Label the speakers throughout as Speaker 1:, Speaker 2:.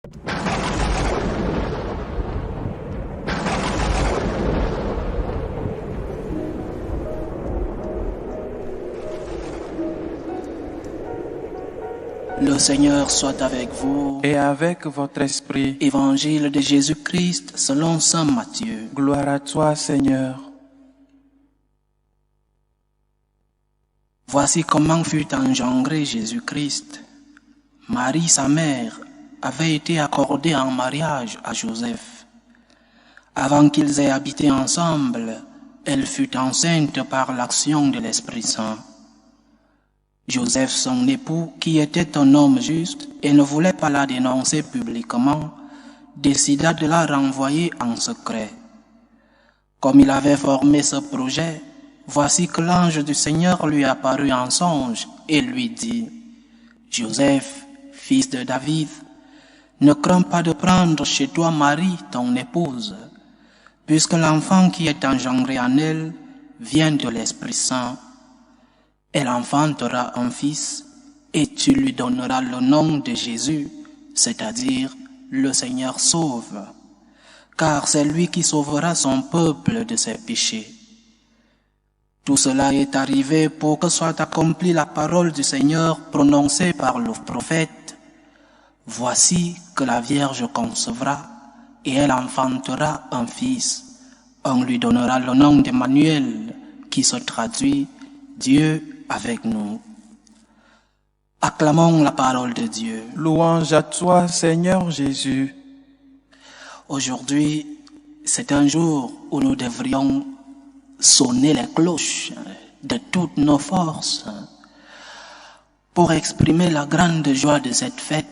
Speaker 1: Le Seigneur soit avec vous.
Speaker 2: Et avec votre esprit.
Speaker 1: Évangile de Jésus-Christ selon saint Matthieu.
Speaker 2: Gloire à toi, Seigneur.
Speaker 1: Voici comment fut engendré Jésus-Christ. Marie, sa mère, avait été accordée en mariage à Joseph. Avant qu'ils aient habité ensemble, elle fut enceinte par l'action de l'Esprit Saint. Joseph, son époux, qui était un homme juste et ne voulait pas la dénoncer publiquement, décida de la renvoyer en secret. Comme il avait formé ce projet, voici que l'ange du Seigneur lui apparut en songe et lui dit : « Joseph, fils de David, ne crains pas de prendre chez toi Marie, ton épouse, puisque l'enfant qui est engendré en elle vient de l'Esprit Saint. Elle enfantera un fils, et tu lui donneras le nom de Jésus, c'est-à-dire le Seigneur sauve, car c'est lui qui sauvera son peuple de ses péchés. Tout cela est arrivé pour que soit accomplie la parole du Seigneur prononcée par le prophète. Voici que la Vierge concevra, et elle enfantera un fils. On lui donnera le nom d'Emmanuel, qui se traduit Dieu avec nous. Acclamons la parole de Dieu.
Speaker 2: Louange à toi, Seigneur Jésus.
Speaker 1: Aujourd'hui, c'est un jour où nous devrions sonner les cloches de toutes nos forces pour exprimer la grande joie de cette fête.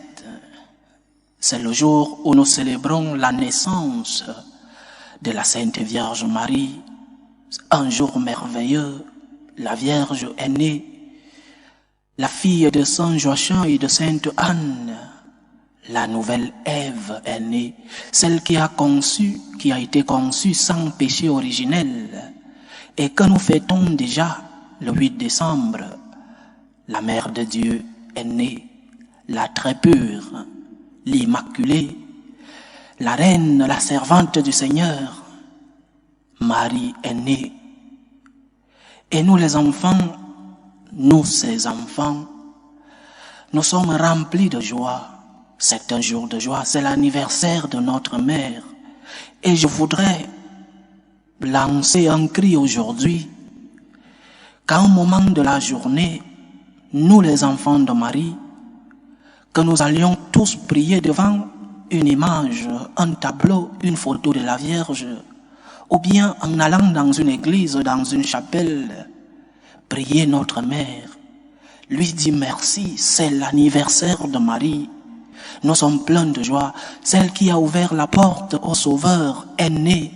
Speaker 1: C'est le jour où nous célébrons la naissance de la Sainte Vierge Marie. Un jour merveilleux. La Vierge est née, la fille de Saint Joachim et de Sainte Anne. La nouvelle Ève est née, celle qui a été conçue sans péché originel, et que nous fêtons déjà le 8 décembre. La Mère de Dieu est née, la très pure, l'Immaculée, la Reine, la servante du Seigneur. Marie est née. Et nous les enfants, nous ces enfants, nous sommes remplis de joie. C'est un jour de joie, c'est l'anniversaire de notre mère. Et je voudrais lancer un cri aujourd'hui, qu'à un moment de la journée, nous les enfants de Marie, que nous allions tous prier devant une image, un tableau, une photo de la Vierge, ou bien en allant dans une église, dans une chapelle, prier notre mère, lui dire merci, c'est l'anniversaire de Marie. Nous sommes pleins de joie. Celle qui a ouvert la porte au Sauveur est née.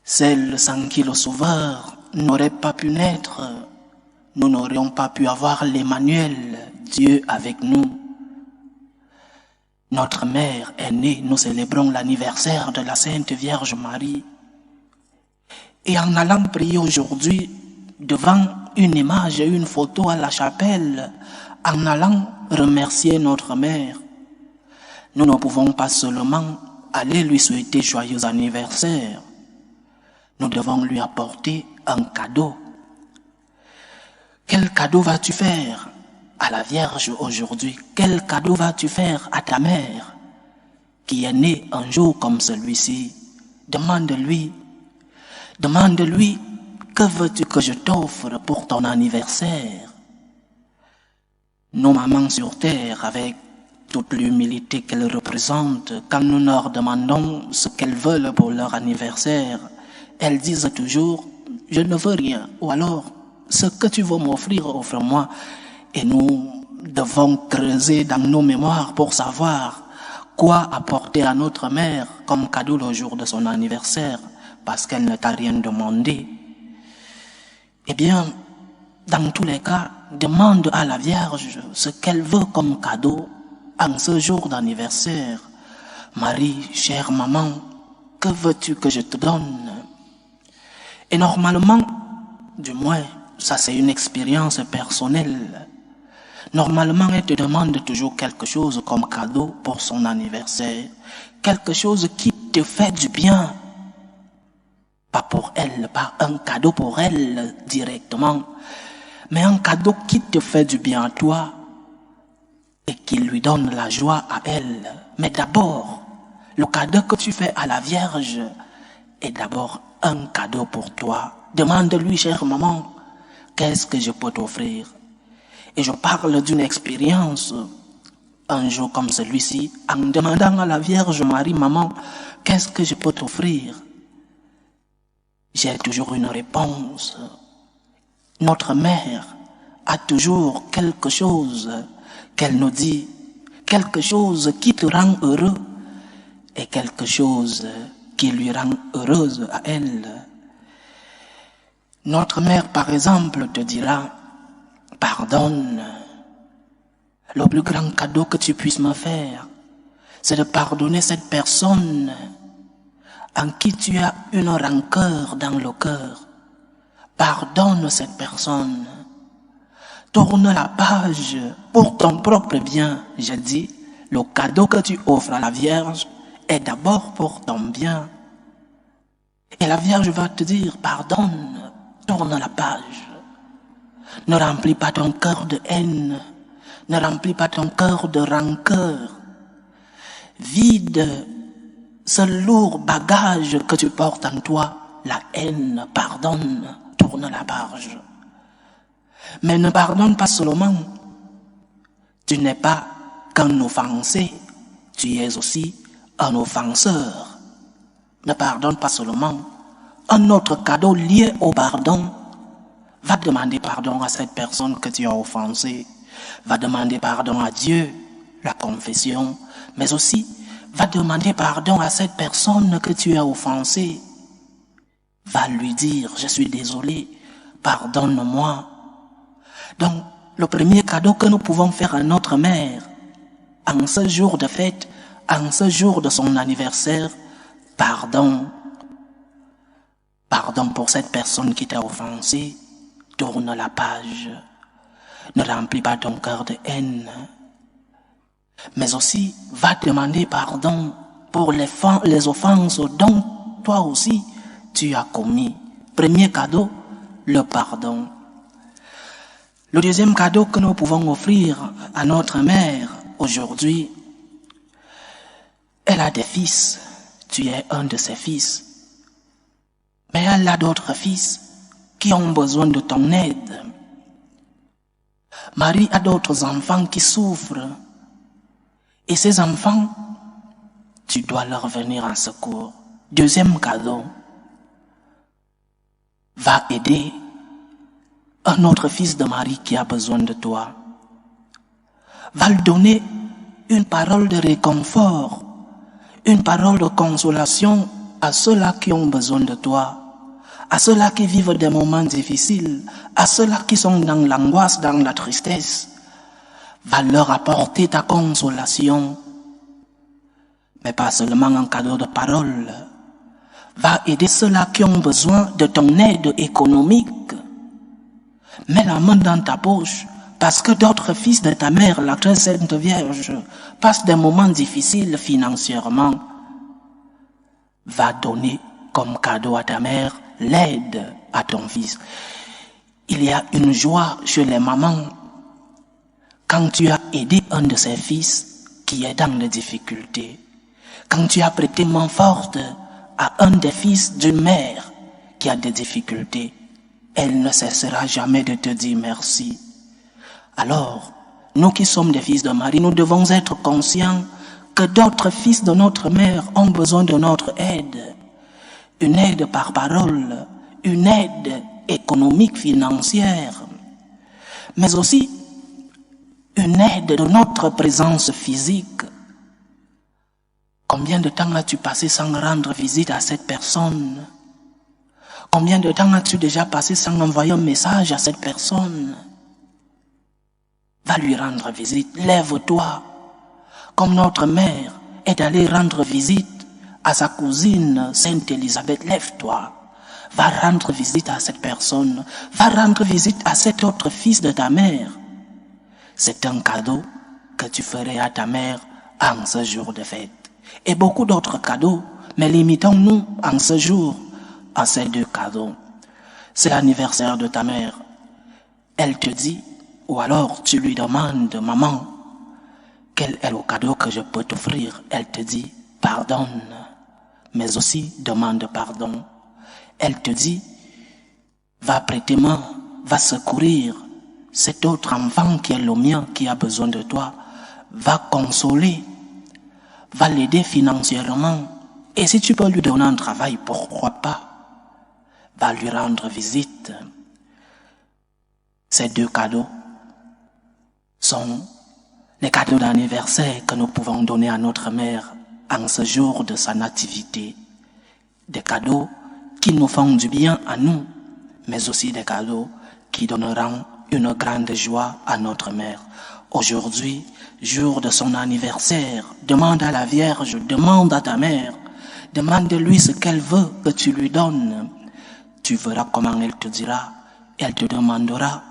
Speaker 1: Celle sans qui le Sauveur n'aurait pas pu naître. Nous n'aurions pas pu avoir l'Emmanuel, Dieu avec nous. Notre mère est née, nous célébrons l'anniversaire de la Sainte Vierge Marie. Et en allant prier aujourd'hui devant une image et une photo à la chapelle, en allant remercier notre mère, nous ne pouvons pas seulement aller lui souhaiter joyeux anniversaire. Nous devons lui apporter un cadeau. Quel cadeau vas-tu faire à la Vierge aujourd'hui? Quel cadeau vas-tu faire à ta mère qui est née un jour comme celui-ci? Demande-lui, que veux-tu que je t'offre pour ton anniversaire? Nos mamans sur terre, avec toute l'humilité qu'elles représentent, quand nous leur demandons ce qu'elles veulent pour leur anniversaire, elles disent toujours « je ne veux rien » ou alors « ce que tu veux m'offrir, offre-moi ». Et nous devons creuser dans nos mémoires pour savoir quoi apporter à notre mère comme cadeau le jour de son anniversaire, parce qu'elle ne t'a rien demandé. Eh bien, dans tous les cas, demande à la Vierge ce qu'elle veut comme cadeau en ce jour d'anniversaire. Marie, chère maman, que veux-tu que je te donne? Et normalement, du moins, ça c'est une expérience personnelle, Normalement, elle te demande toujours quelque chose comme cadeau pour son anniversaire. Quelque chose qui te fait du bien. Pas pour elle, pas un cadeau pour elle directement, mais un cadeau qui te fait du bien à toi et qui lui donne la joie à elle. Mais d'abord, le cadeau que tu fais à la Vierge est d'abord un cadeau pour toi. Demande-lui, chère maman, qu'est-ce que je peux t'offrir? Et je parle d'une expérience, un jour comme celui-ci, en demandant à la Vierge Marie, maman, qu'est-ce que je peux t'offrir? J'ai toujours une réponse. Notre mère a toujours quelque chose qu'elle nous dit, quelque chose qui te rend heureux et quelque chose qui lui rend heureuse à elle. Notre mère, par exemple, te dira, pardonne. Le plus grand cadeau que tu puisses me faire, c'est de pardonner cette personne en qui tu as une rancœur dans le cœur. Pardonne cette personne. Tourne la page pour ton propre bien. Je dis, le cadeau que tu offres à la Vierge est d'abord pour ton bien. Et la Vierge va te dire, pardonne, tourne la page. Ne remplis pas ton cœur de haine. Ne remplis pas ton cœur de rancœur. Vide ce lourd bagage que tu portes en toi, la haine. Pardonne, tourne la page. Mais ne pardonne pas seulement. Tu n'es pas qu'un offensé, tu es aussi un offenseur. Ne pardonne pas seulement. Un autre cadeau lié au pardon. Va demander pardon à cette personne que tu as offensée. Va demander pardon à Dieu, la confession, mais aussi va demander pardon à cette personne que tu as offensée. Va lui dire, je suis désolé, pardonne-moi. Donc, le premier cadeau que nous pouvons faire à notre mère, en ce jour de fête, en ce jour de son anniversaire, pardon. Pardon pour cette personne qui t'a offensé. Tourne la page. Ne remplis pas ton cœur de haine. Mais aussi, va demander pardon pour les offenses dont toi aussi tu as commis. Premier cadeau, le pardon. Le deuxième cadeau que nous pouvons offrir à notre mère aujourd'hui, elle a des fils. Tu es un de ses fils. Mais elle a d'autres fils qui ont besoin de ton aide. Marie a d'autres enfants qui souffrent. Et ces enfants, tu dois leur venir en secours. Deuxième cadeau, va aider un autre fils de Marie qui a besoin de toi. Va lui donner une parole de réconfort, une parole de consolation à ceux-là qui ont besoin de toi, à ceux-là qui vivent des moments difficiles, à ceux-là qui sont dans l'angoisse, dans la tristesse. Va leur apporter ta consolation, mais pas seulement un cadeau de parole. Va aider ceux-là qui ont besoin de ton aide économique. Mets la main dans ta poche, parce que d'autres fils de ta mère, la très sainte Vierge, passent des moments difficiles financièrement. Va donner comme cadeau à ta mère l'aide à ton fils. Il y a une joie chez les mamans quand tu as aidé un de ses fils qui est dans les difficultés. Quand tu as prêté main forte à un des fils d'une mère qui a des difficultés, elle ne cessera jamais de te dire merci. Alors, nous qui sommes des fils de Marie, nous devons être conscients que d'autres fils de notre mère ont besoin de notre aide. Une aide par parole, une aide économique, financière, mais aussi une aide de notre présence physique. Combien de temps as-tu passé sans rendre visite à cette personne? Combien de temps as-tu déjà passé sans envoyer un message à cette personne? Va lui rendre visite, lève-toi, comme notre mère est allée rendre visite à sa cousine Sainte Élisabeth, lève-toi, va rendre visite à cette personne, va rendre visite à cet autre fils de ta mère. C'est un cadeau que tu ferais à ta mère en ce jour de fête. Et beaucoup d'autres cadeaux, mais limitons-nous en ce jour à ces 2 cadeaux. C'est l'anniversaire de ta mère. Elle te dit, ou alors tu lui demandes, maman, quel est le cadeau que je peux t'offrir? Elle te dit, pardonne, mais aussi demande pardon. Elle te dit, va prêter main, va secourir cet autre enfant qui est le mien, qui a besoin de toi, va consoler, va l'aider financièrement. Et si tu peux lui donner un travail, pourquoi pas? Va lui rendre visite. Ces 2 cadeaux sont les cadeaux d'anniversaire que nous pouvons donner à notre mère en ce jour de sa nativité. Des cadeaux qui nous font du bien à nous, mais aussi des cadeaux qui donneront une grande joie à notre mère. Aujourd'hui, jour de son anniversaire, demande à la Vierge, demande à ta mère, demande-lui ce qu'elle veut que tu lui donnes. Tu verras comment elle te dira. Elle te demandera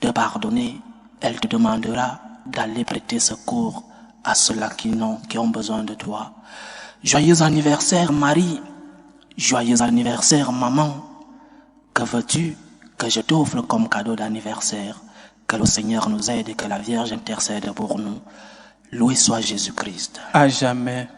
Speaker 1: de pardonner. Elle te demandera d'aller prêter secours à ceux-là qui ont besoin de toi. Joyeux anniversaire Marie, joyeux anniversaire maman. Que veux-tu que je t'offre comme cadeau d'anniversaire? Que le Seigneur nous aide et que la Vierge intercède pour nous. Loué soit Jésus-Christ.
Speaker 2: À jamais.